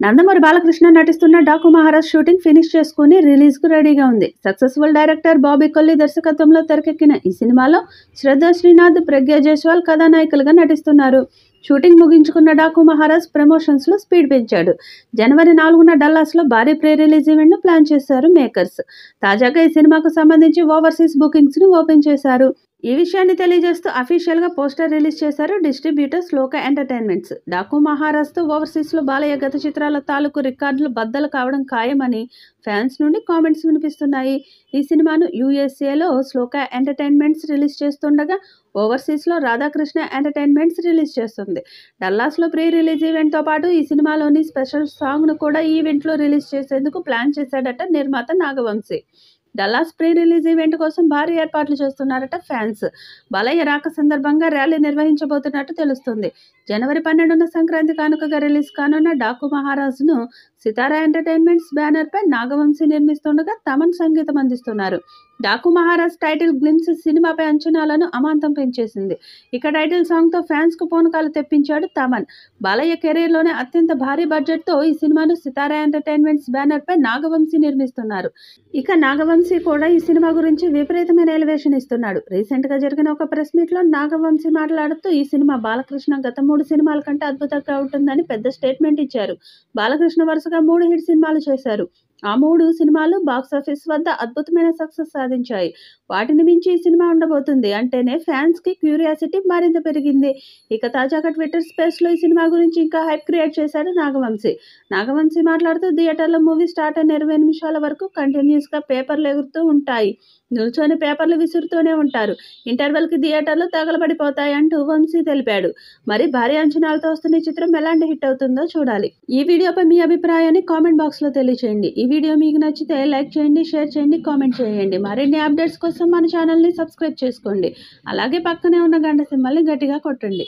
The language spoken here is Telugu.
నందమూరి బాలకృష్ణ నటిస్తున్న డాకు మహారాజ్ షూటింగ్ ఫినిష్ చేసుకుని రిలీజ్ కు రెడీగా ఉంది. సక్సెస్ఫుల్ డైరెక్టర్ బాబీ కొల్లి దర్శకత్వంలో తెరకెక్కిన ఈ సినిమాలో శ్రద్ధా శ్రీనాథ్, ప్రజ్ఞా జైస్వాల్ కథానాయకులుగా నటిస్తున్నారు. షూటింగ్ ముగించుకున్న డాకు మహారాజ్ ప్రమోషన్స్ లో స్పీడ్ పెంచాడు. జనవరి 4న డల్లాస్ లో భారీ ప్రీ రిలీజ్ ఈవెంట్ ను ప్లాన్ చేశారు మేకర్స్. తాజాగా ఈ సినిమాకు సంబంధించి ఓవర్సీస్ బుకింగ్స్ ను ఓపెన్ చేశారు. ఈ విషయాన్ని తెలియజేస్తూ అఫీషియల్ గా పోస్టర్ రిలీజ్ చేశారు డిస్ట్రిబ్యూటర్ శ్లోక ఎంటర్టైన్మెంట్స్. డాకు మహారాజ్ తో ఓవర్సీస్ లో బాలయ్య గత చిత్రాల తాలూకు రికార్డులు బద్దలు కావడం ఖాయమని ఫ్యాన్స్ నుండి కామెంట్స్ వినిపిస్తున్నాయి. ఈ సినిమాను యూఎస్ఏలో శ్లోక ఎంటర్టైన్మెంట్స్ రిలీజ్ చేస్తుండగా ఓవర్సీస్ లో రాధాకృష్ణ ఎంటర్టైన్మెంట్స్ రిలీజ్ చేస్తుంది. డల్లాస్ లో ప్రీ రిలీజ్ ఈవెంట్ తో పాటు ఈ సినిమాలోని స్పెషల్ సాంగ్ ను కూడా ఈ ఈవెంట్ లో రిలీజ్ చేసేందుకు ప్లాన్ చేశాడట నిర్మాత Nagavamsi. Dallas pre release event కోసం భారీ ఏర్పాట్లు చేస్తున్నారట ఫ్యాన్స్. బాలయ్య రాక సందర్భంగా ర్యాలీ నిర్వహించబోతున్నట్టు తెలుస్తుంది. జనవరి 12న సంక్రాంతి కానుకగా రిలీజ్ కానున్న డాకు మహారాజ్ను సితారా ఎంటర్టైన్మెంట్స్ బ్యానర్ పై నాగవంశీ నిర్మిస్తుండగా తమన్ సంగీతం అందిస్తున్నారు. డాకు మహారాజ్ టైటిల్ గ్లిమ్స్ సినిమాపై అంచనాలను అమాంతం పెంచేసింది. ఇక టైటిల్ సాంగ్ తో ఫ్యాన్స్ కు పూనకాలు తెప్పించాడు తమన్. బాలయ్య కెరీర్ లోనే అత్యంత భారీ బడ్జెట్ తో ఈ సినిమాను సితారా ఎంటర్టైన్మెంట్స్ బ్యానర్ పై నాగవంశీ నిర్మిస్తున్నారు. ఇక నాగవంశీ కూడా ఈ సినిమా గురించి విపరీతమైన ఎలివేషన్ ఇస్తున్నాడు. రీసెంట్ గా జరిగిన ఒక ప్రెస్ మీట్ లో నాగవంశీ మాట్లాడుతూ ఈ సినిమా బాలకృష్ణ గత 3 సినిమాల కంటే అద్భుతంగా ఉంటుందని పెద్ద స్టేట్మెంట్ ఇచ్చారు. బాలకృష్ణ వరుసగా 3 హిట్ సినిమాలు చేశారు. ఆ 3 సినిమాలు బాక్సాఫీస్ వద్ద అద్భుతమైన సక్సెస్ సాధించాయి. వాటిని మించి ఈ సినిమా ఉండబోతుంది అంటేనే ఫ్యాన్స్ కి క్యూరియాసిటీ మరింత పెరిగింది. ఇక తాజాగా ట్విట్టర్ స్పేస్ లో ఈ సినిమా గురించి ఇంకా హైప్ క్రియేట్ చేశాడు నాగవంశీ మాట్లాడుతూ థియేటర్లో మూవీ స్టార్ట్ అయిన 20 నిమిషాల వరకు కంటిన్యూస్ గా పేపర్లు ఎగురుతూ ఉంటాయి. నిల్చొని పేపర్లు విసురుతూనే ఉంటారు. ఇంటర్వెల్ కి థియేటర్లు తగలబడిపోతాయి అంటూ వంశీ తెలిపాడు. మరి భారీ అంచనాలతో వస్తున్న ఈ చిత్రం ఎలాంటి హిట్ అవుతుందో చూడాలి. ఈ వీడియోపై మీ అభిప్రాయాన్ని కామెంట్ బాక్స్ లో తెలియజేయండి. ఈ వీడియో మీకు నచ్చితే లైక్ చేయండి, షేర్ చేయండి, కామెంట్ చేయండి. మరిన్ని అప్డేట్స్ కోసం మన ఛానల్ని సబ్స్క్రైబ్ చేసుకోండి. అలాగే పక్కనే ఉన్న గంట సింబల్ని గట్టిగా కొట్టండి.